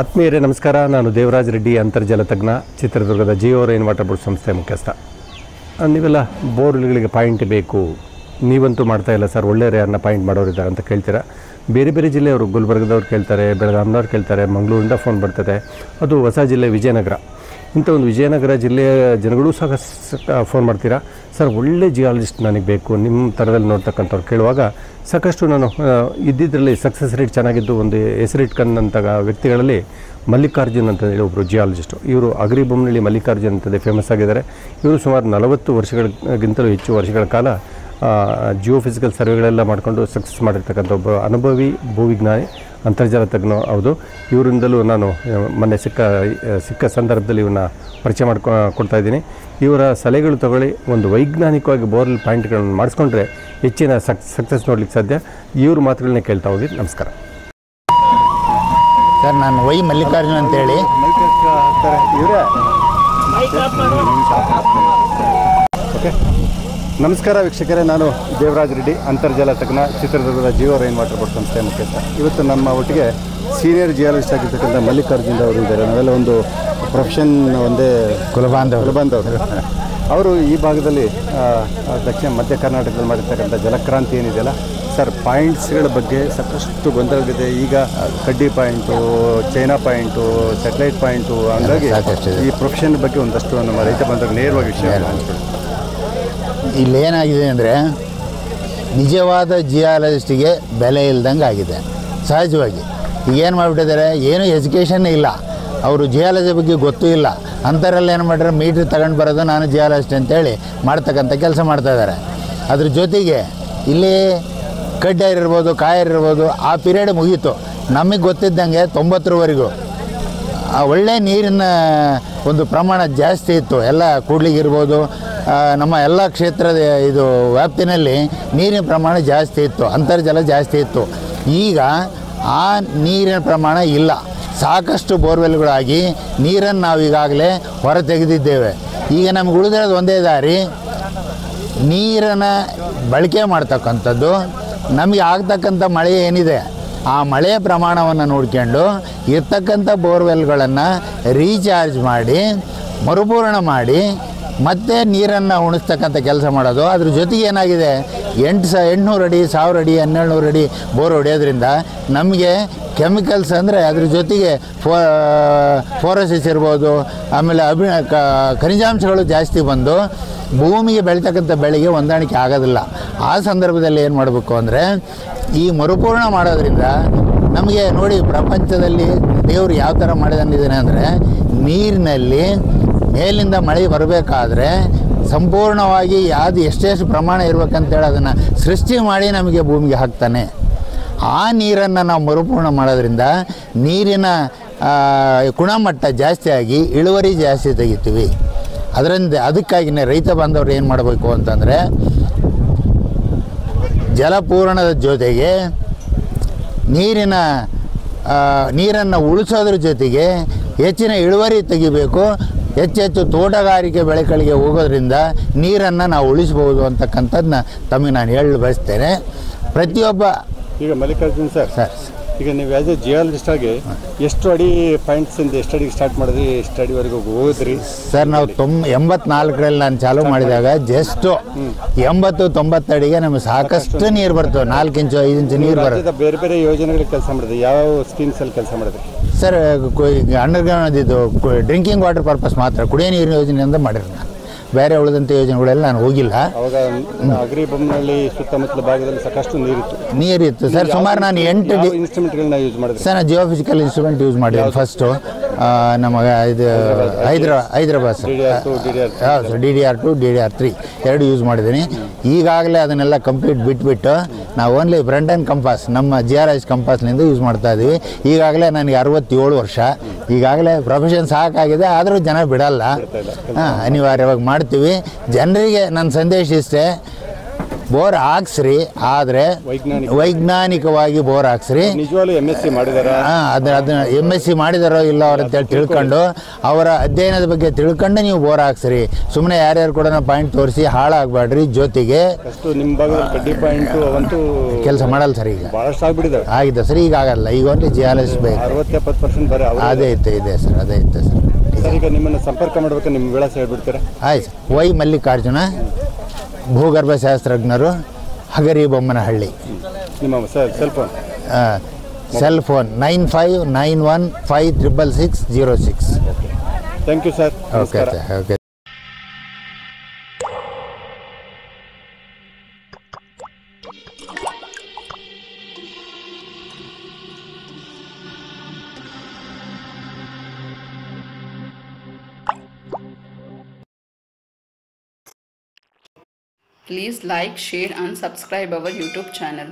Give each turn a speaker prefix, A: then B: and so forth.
A: ಆತ್ಮೀಯರೇ ನಮಸ್ಕಾರ. ನಾನು ದೇವರಾಜ್ ರೆಡ್ಡಿ, ಅಂತರ್ಜಲ ತಜ್ಞ, ಚಿತ್ರದುರ್ಗದ ಜಿಯೋ ರೈನ್ ವಾಟರ್ ಬೋರ್ಡ್ ಸಂಸ್ಥೆ ಮುಖ್ಯಸ್ಥ. ನೀವೆಲ್ಲ ಬೋರ್ವೆಲ್ಗಳಿಗೆ ಪಾಯಿಂಟ್ ಬೇಕು, ನೀವಂತೂ ಮಾಡ್ತಾ ಇಲ್ಲ ಸರ್, ಒಳ್ಳೆ ಯಾರನ್ನ ಪಾಯಿಂಟ್ ಮಾಡೋರಿದ್ದಾರೆ ಅಂತ ಕೇಳ್ತೀರಾ. ಬೇರೆ ಬೇರೆ ಜಿಲ್ಲೆಯವರು, ಗುಲ್ಬರ್ಗದವ್ರು ಕೇಳ್ತಾರೆ, ಬೆಳಗಾಂನವ್ರು ಕೇಳ್ತಾರೆ, ಮಂಗಳೂರಿಂದ ಫೋನ್ ಬರ್ತದೆ. ಅದು ಹೊಸ ಜಿಲ್ಲೆ ವಿಜಯನಗರ. ಇಂಥ ಒಂದು ವಿಜಯನಗರ ಜಿಲ್ಲೆಯ ಜನಗಳು ಸಹ ಫೋನ್ ಮಾಡ್ತೀರಾ, ಸರ್ ಒಳ್ಳೆ ಜಿಯಾಲಜಿಸ್ಟ್ ನನಗೆ ಬೇಕು ನಿಮ್ಮ ಥರದಲ್ಲಿ ನೋಡ್ತಕ್ಕಂಥವ್ರು ಕೇಳುವಾಗ ಸಾಕಷ್ಟು ನಾನು ಇದ್ದಿದ್ದರಲ್ಲಿ ಸಕ್ಸಸ್ ರೇಟ್ ಚೆನ್ನಾಗಿದ್ದು ಒಂದು ಹೆಸರಿಟ್ಕೊಂಡಂಥ ವ್ಯಕ್ತಿಗಳಲ್ಲಿ ಮಲ್ಲಿಕಾರ್ಜುನ್ ಅಂತ ಹೇಳಿ ಒಬ್ಬರು ಜಿಯಾಲಜಿಸ್ಟು. ಇವರು ಅಗ್ರಿಬೊಮ್ಮನಹಳ್ಳಿ ಮಲ್ಲಿಕಾರ್ಜುನ್ ಅಂತಲೇ ಫೇಮಸ್ ಆಗಿದ್ದಾರೆ. ಇವರು ಸುಮಾರು 40 ವರ್ಷಗಳಿಗಿಂತಲೂ ಹೆಚ್ಚು ವರ್ಷಗಳ ಕಾಲ ಜಿಯೋಫಿಸಿಕಲ್ ಸರ್ವೆಗಳೆಲ್ಲ ಮಾಡಿಕೊಂಡು ಸಕ್ಸಸ್ ಮಾಡಿರ್ತಕ್ಕಂಥ ಒಬ್ಬ ಅನುಭವಿ ಭೂವಿಜ್ಞಾನಿ, ಅಂತರ್ಜಾಲ ತಜ್ಞ. ಹೌದು, ಇವರಿಂದಲೂ ನಾನು ಮೊನ್ನೆ ಸಿಕ್ಕ ಸಂದರ್ಭದಲ್ಲಿ ಇವನ್ನ ಪರಿಚಯ ಕೊಡ್ತಾ ಇದ್ದೀನಿ. ಇವರ ಸಲಹೆಗಳು ತಗೊಳ್ಳಿ, ಒಂದು ವೈಜ್ಞಾನಿಕವಾಗಿ ಬೋರ್ವೆಲ್ ಪಾಯಿಂಟ್ಗಳನ್ನು ಮಾಡಿಸ್ಕೊಂಡ್ರೆ ಹೆಚ್ಚಿನ ಸಕ್ಸಸ್ ನೋಡ್ಲಿಕ್ಕೆ ಸಾಧ್ಯ. ಇವ್ರ ಮಾತುಗಳನ್ನೇ ಕೇಳ್ತಾ ಹೋಗಿ. ನಮಸ್ಕಾರ
B: ಸರ್, ನಾನು ವೈ ಮಲ್ಲಿಕಾರ್ಜುನ್ ಅಂತೇಳಿ.
A: ಓಕೆ, ನಮಸ್ಕಾರ ವೀಕ್ಷಕರೇ. ನಾನು ದೇವರಾಜ್ ರೆಡ್ಡಿ, ಅಂತರ್ಜಲ ತಜ್ಞ, ಚಿತ್ರದುರ್ಗದ ಜಿಯೋ ರೈನ್ ವಾಟರ್ ಬೋರ್ಡ್ ಸಂಸ್ಥೆ ಮುಖ್ಯಸ್ಥ. ಇವತ್ತು ನಮ್ಮ ಒಟ್ಟಿಗೆ ಸೀನಿಯರ್ ಜಿಯಾಲಜಿಸ್ಟ್ ಆಗಿರ್ತಕ್ಕಂಥ ಮಲ್ಲಿಕಾರ್ಜುನ್ ಅವರು ಇದ್ದಾರೆ. ನಾವೆಲ್ಲ ಒಂದು ಪ್ರೊಫೆಷನ್ ಒಂದೇ ಕುಲಬಾಂಧವರು. ಅವರು ಈ ಭಾಗದಲ್ಲಿ ದಕ್ಷಿಣ ಮಧ್ಯ ಕರ್ನಾಟಕದಲ್ಲಿ ಮಾಡಿರ್ತಕ್ಕಂಥ ಜಲಕ್ರಾಂತಿ ಏನಿದೆಯಲ್ಲ ಸರ್, ಪಾಯಿಂಟ್ಸ್ಗಳ ಬಗ್ಗೆ ಸಾಕಷ್ಟು ಗೊಂದಲವಿದೆ. ಈಗ ಕಡ್ಡಿ point, China point, satellite point, ಹಂಗಾಗಿ ಈ ಪ್ರೊಫೆಷನ್ ಬಗ್ಗೆ ಒಂದಷ್ಟು ನಮ್ಮ ರೈತ ಬಂದಾಗ ನೇರವಾಗಿ ವಿಷಯ
B: ಇಲ್ಲೇನಾಗಿದೆ ಅಂದರೆ, ನಿಜವಾದ ಜಿಯಾಲಜಿಸ್ಟಿಗೆ ಬೆಲೆ ಇಲ್ದಂಗೆ ಆಗಿದೆ ಸಹಜವಾಗಿ. ಈಗೇನು ಮಾಡಿಬಿಟ್ಟಿದ್ದಾರೆ, ಏನೂ ಎಜುಕೇಷನ್ನೇ ಇಲ್ಲ, ಅವರು ಜಿಯಾಲಜಿ ಬಗ್ಗೆ ಗೊತ್ತೂ ಇಲ್ಲ. ಅಂಥವರೆಲ್ಲ ಏನು ಮಾಡ್ತಾರೆ, ಮೀಟ್ರ್ ತಗೊಂಡು ಬರೋದು ನಾನು ಜಿಯಾಲಜಿಸ್ಟ್ ಅಂತೇಳಿ ಮಾಡ್ತಕ್ಕಂಥ ಕೆಲಸ ಮಾಡ್ತಾಯಿದ್ದಾರೆ. ಅದ್ರ ಜೊತೆಗೆ ಇಲ್ಲಿ ಕಡ್ಡಾಯಿರ್ಬೋದು, ಕಾಯರಿರ್ಬೋದು, ಆ ಪೀರಿಯಡ್ ಮುಗೀತು. ನಮಗೆ ಗೊತ್ತಿದ್ದಂಗೆ 90ರವರೆಗೂ ಒಳ್ಳೆ ನೀರಿನ ಒಂದು ಪ್ರಮಾಣ ಜಾಸ್ತಿ ಇತ್ತು. ಎಲ್ಲ ಕೂಡ್ಲಿಗಿರ್ಬೋದು, ನಮ್ಮ ಎಲ್ಲ ಕ್ಷೇತ್ರದ ಇದು ವ್ಯಾಪ್ತಿನಲ್ಲಿ ನೀರಿನ ಪ್ರಮಾಣ ಜಾಸ್ತಿ ಇತ್ತು, ಅಂತರ್ಜಲ ಜಾಸ್ತಿ ಇತ್ತು. ಈಗ ಆ ನೀರಿನ ಪ್ರಮಾಣ ಇಲ್ಲ. ಸಾಕಷ್ಟು ಬೋರ್ವೆಲ್ಗಳಾಗಿ ನೀರನ್ನು ನಾವು ಈಗಾಗಲೇ ಹೊರ ತೆಗೆದಿದ್ದೇವೆ. ಈಗ ನಮ್ಗೆ ಉಳಿದಿರೋದು ಒಂದೇ ದಾರಿ, ನೀರನ್ನು ಬಳಕೆ ಮಾಡ್ತಕ್ಕಂಥದ್ದು. ನಮಗೆ ಆಗ್ತಕ್ಕಂಥ ಮಳೆ ಏನಿದೆ, ಆ ಮಳೆಯ ಪ್ರಮಾಣವನ್ನು ನೋಡ್ಕೊಂಡು ಇರ್ತಕ್ಕಂಥ ಬೋರ್ವೆಲ್ಗಳನ್ನು ರೀಚಾರ್ಜ್ ಮಾಡಿ, ಮರುಪೂರ್ಣ ಮಾಡಿ, ಮತ್ತೆ ನೀರನ್ನು ಉಣಿಸ್ತಕ್ಕಂಥ ಕೆಲಸ ಮಾಡೋದು. ಅದ್ರ ಜೊತೆಗೆ ಏನಾಗಿದೆ, 800 ಅಡಿ, 1000 ಅಡಿ, 1200 ಅಡಿ ಬೋರ್ ಹೊಡೆಯೋದ್ರಿಂದ ನಮಗೆ ಕೆಮಿಕಲ್ಸ್ ಅಂದರೆ ಅದ್ರ ಜೊತೆಗೆ ಫೋರಸಿಸ್ ಇರ್ಬೋದು, ಆಮೇಲೆ ಖನಿಜಾಂಶಗಳು ಜಾಸ್ತಿ ಬಂದು ಭೂಮಿಗೆ ಬೆಳೀತಕ್ಕಂಥ ಬೆಳೆಗೆ ಹೊಂದಾಣಿಕೆ ಆಗೋದಿಲ್ಲ. ಆ ಸಂದರ್ಭದಲ್ಲಿ ಏನು ಮಾಡಬೇಕು ಅಂದರೆ, ಈ ಮರುಪೂರ್ಣ ಮಾಡೋದ್ರಿಂದ ನಮಗೆ ನೋಡಿ, ಪ್ರಪಂಚದಲ್ಲಿ ದೇವರು ಯಾವ ಥರ ಮಾಡಿದ್ದಾನೆ ಅಂದರೆ, ನೀರಿನಲ್ಲಿ ಮೇಲಿಂದ ಮಳೆ ಬರಬೇಕಾದ್ರೆ ಸಂಪೂರ್ಣವಾಗಿ ಯಾವುದು ಎಷ್ಟೆಷ್ಟು ಪ್ರಮಾಣ ಇರಬೇಕಂತೇಳಿ ಅದನ್ನು ಸೃಷ್ಟಿ ಮಾಡಿ ನಮಗೆ ಭೂಮಿಗೆ ಹಾಕ್ತಾನೆ. ಆ ನೀರನ್ನು ನಾವು ಮರುಪೂರ್ಣ ಮಾಡೋದ್ರಿಂದ ನೀರಿನ ಗುಣಮಟ್ಟ ಜಾಸ್ತಿಯಾಗಿ ಇಳುವರಿ ಜಾಸ್ತಿ ತೆಗಿತೀವಿ. ಅದಕ್ಕಾಗಿಯೇ ರೈತ ಬಾಂಧವರು ಏನು ಮಾಡಬೇಕು ಅಂತಂದರೆ, ಜಲಪೂರಣದ ಜೊತೆಗೆ ನೀರನ್ನು ಉಳಿಸೋದ್ರ ಜೊತೆಗೆ ಹೆಚ್ಚಿನ ಇಳುವರಿ ತೆಗಿಬೇಕು. ಹೆಚ್ಚೆಚ್ಚು ತೋಟಗಾರಿಕೆ ಬೆಳೆಗಳಿಗೆ ಹೋಗೋದ್ರಿಂದ ನೀರನ್ನು ನಾವು ಉಳಿಸ್ಬೋದು ಅಂತಕ್ಕಂಥದ್ದನ್ನ ತಮಗೆ ನಾನು ಹೇಳಲು ಬಯಸ್ತೇನೆ. ಪ್ರತಿಯೊಬ್ಬ
A: ಈಗ ಮಲ್ಲಿಕಾರ್ಜುನ್ ಸರ್, ಈಗ ನೀವು ಆ್ಯಸ್ ಎ ಜಿಯಾಲಜಿಸ್ಟ್ ಆಗಿ ಎಷ್ಟು ಅಡಿ ಪಾಯಿಂಟ್ಸಿಂದ ಎಷ್ಟು ಅಡಿಗೆ ಸ್ಟಾರ್ಟ್ ಮಾಡಿದ್ರಿ, ಎಷ್ಟು ಅಡಿವರೆಗೂ ಹೋದ್ರಿ
B: ಸರ್? ನಾವು 84ರಲ್ಲಿ ನಾನು ಚಾಲೂ ಮಾಡಿದಾಗ ಜಸ್ಟು 80-90 ಅಡಿಗೆ ನಮಗೆ ಸಾಕಷ್ಟು ನೀರು ಬರ್ತವೆ. 4 ಇಂಚು 5 ಇಂಚು ನೀರು ಬರುತ್ತೆ.
A: ಬೇರೆ ಬೇರೆ ಯೋಜನೆಗಳಿಗೆ ಕೆಲಸ ಮಾಡಿದ್ರಿ, ಯಾವ ಸ್ಕೀಮ್ಸಲ್ಲಿ ಕೆಲಸ ಮಾಡಿದ್ರಿ
B: ಸರ್? ಅಂಡರ್ಗ್ರೌಂಡ್ ಇದು ಡ್ರಿಂಕಿಂಗ್ ವಾಟರ್ ಪರ್ಪಸ್ ಮಾತ್ರ, ಕುಡಿಯೋ ನೀರಿನ ಯೋಜನೆಯಿಂದ ಮಾಡಿರಿ. ನಾನು ಬೇರೆ ಉಳಿದಂಥ ಯೋಜನೆಗಳೆಲ್ಲ ನಾನು ಹೋಗಿಲ್ಲ.
A: ಅವಾಗ ಅಗ್ರಿಬೊಮ್ಮನಹಳ್ಳಿ ಸುತ್ತಮುತ್ತಲ ಭಾಗದಲ್ಲಿ ಸಾಕಷ್ಟು
B: ನೀರಿತ್ತು ಸರ್. ಸುಮಾರು ನಾನು 8
A: ಇನ್ಸ್ಟ್ರೂಮೆಂಟ್ಗಳನ್ನ ಯೂಸ್ ಮಾಡಿದ್ರಿ
B: ಸರ್. ನಾನು ಜಿಯೋಫಿಸಿಕಲ್ ಇನ್ಸ್ಟ್ರೂಮೆಂಟ್ ಯೂಸ್ ಮಾಡಿದ್ದೀನಿ ಫಸ್ಟು. ನಮಗೆ ಇದು ಹೈದ್ರಾಬಾದ್ ಸರ್, ಹೌದು, DDR2 DDR3 ಎರಡು ಯೂಸ್ ಮಾಡಿದ್ದೀನಿ. ಈಗಾಗಲೇ ಅದನ್ನೆಲ್ಲ ಕಂಪ್ಲೀಟ್ ಬಿಟ್ಬಿಟ್ಟು ನಾವು ಓನ್ಲಿ ಬ್ರಂಡನ್ ಕಂಪಾಸ್, ನಮ್ಮ GRS ಕಂಪಾಸ್ನಿಂದ ಯೂಸ್ ಮಾಡ್ತಾ ಇದ್ದೀವಿ. ಈಗಾಗಲೇ ನನಗೆ 67 ವರ್ಷ. ಈಗಾಗಲೇ ಪ್ರೊಫೆಷನ್ ಸಾಕಾಗಿದೆ, ಆದರೂ ಜನ ಬಿಡಲ್ಲ. ಅನಿವಾರ್ಯವಾಗಿ ಮಾಡ್ತೀವಿ. ಜನರಿಗೆ ನನ್ನ ಸಂದೇಶ ಇಷ್ಟೇ, ಬೋರ್ ಹಾಕ್ಸ್ರಿ, ಆದರೆ ವೈಜ್ಞಾನಿಕವಾಗಿ ಬೋರ್ ಹಾಕ್ಸ್ರಿ.
A: ನಿಜವಾಗ್ಲೂ MSc ಮಾಡಿದಾರ,
B: ಅದನ್ನ MSc ಮಾಡಿದಾರೋ ಇಲ್ಲ ಅವ್ರ ಅಂತೇಳಿ ತಿಳ್ಕೊಂಡು ಅವರ ಅಧ್ಯಯನದ ಬಗ್ಗೆ ತಿಳ್ಕೊಂಡು ನೀವು ಬೋರ್ ಹಾಕ್ಸ್ರಿ. ಸುಮ್ಮನೆ ಯಾರ್ಯಾರು ಕೂಡ ಪಾಯಿಂಟ್ ತೋರಿಸಿ ಹಾಳಾಗಬೇಡ್ರಿ. ಜೊತೆಗೆ
A: ನಿಮ್ಮ ಭಾಗದಲ್ಲಿ ಕಡ್ಡಿ ಪಾಯಿಂಟ್ ಅವಂತೂ
B: ಕೆಲಸ ಮಾಡಲ್ಲ ಸರ್. ಈಗ
A: ಭಾಳಷ್ಟು ಆಗ್ಬಿಟ್ಟಿದೆ.
B: ಆಗಿದೆ ಸರ್, ಈಗ ಆಗಲ್ಲ. ಈಗ ಒಂದು ಜಿಯಾಲಜಿಸ್ಟ್ ಬೇಕು.
A: 60-70% ಬರೀ
B: ಅದೇ ಇದೆ ಸರ್, ಅದೇ ಇತ್ತು ಸರ್.
A: ಈಗ ನಿಮ್ಮನ್ನು ಸಂಪರ್ಕ ಮಾಡಬೇಕು, ನಿಮ್ಮ ವಿಳಾಸ ಹೇಳ್ಬಿಡ್ತಾರೆ?
B: ಆಯ್ತು. ವೈ ಮಲ್ಲಿಕಾರ್ಜುನ, ಭೂಗರ್ಭಶಾಸ್ತ್ರಜ್ಞರು, ಹಗರಿಬೊಮ್ಮನಹಳ್ಳಿ.
A: ನಿಮ್ಮ cell phone?
B: Cell phone 9591566606.
A: Thank you sir.
B: Okay okay.
C: Please like, share and subscribe our YouTube channel.